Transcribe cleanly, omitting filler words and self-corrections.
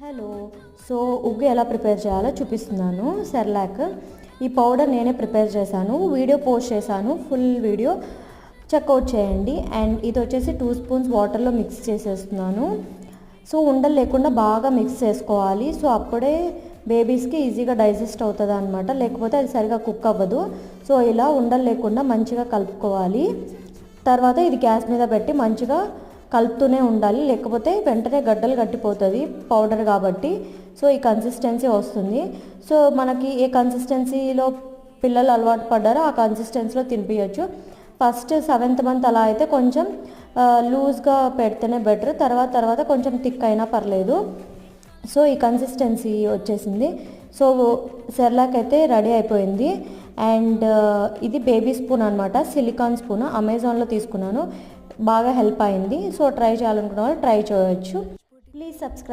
Hello. So ఉగ్గు ఎలా prepare చేయాలో చూపిస్తున్నాను. సెర్లాక్ ఈ పౌడర్ నేనే ప్రిపేర్ చేశాను, వీడియో పోస్ట్ చేశాను, ఫుల్ వీడియో చెక్అవుట్ చేయండి. అండ్ ఇది వచ్చేసి 2 స్పూన్స్ వాటర్లో మిక్స్ చేసేస్తున్నాను. సో ఉండలు లేకుండా బాగా మిక్స్ చేసుకోవాలి. సో అప్పుడే బేబీస్కి ఈజీగా డైజెస్ట్ అవుతుంది అనమాట, లేకపోతే అది సరిగా కుక్ అవ్వదు. సో ఇలా ఉండలు లేకుండా మంచిగా కలుపుకోవాలి. తర్వాత ఇది గ్యాస్ మీద పెట్టి మంచిగా కలుపుతూనే ఉండాలి, లేకపోతే వెంటనే గడ్డలు కట్టిపోతుంది పౌడర్ కాబట్టి. సో ఈ కన్సిస్టెన్సీ వస్తుంది. సో మనకి ఏ కన్సిస్టెన్సీలో పిల్లలు అలవాటు పడ్డారో ఆ కన్సిస్టెన్సీలో తినిపించచ్చు. ఫస్ట్ 7th మంత్ అలా అయితే కొంచెం లూజ్గా పెడితేనే బెటర్, తర్వాత కొంచెం థిక్ అయినా పర్లేదు. సో ఈ కన్సిస్టెన్సీ వచ్చేసింది. సో సెర్లాక్ అయితే రెడీ అయిపోయింది. అండ్ ఇది బేబీ స్పూన్ అనమాట, సిలికాన్ స్పూన్, అమెజాన్లో తీసుకున్నాను, బాగా హెల్ప్ అయింది. సో ట్రై చేయాలనుకున్న వాళ్ళు ట్రై చేయవచ్చు. Please subscribe.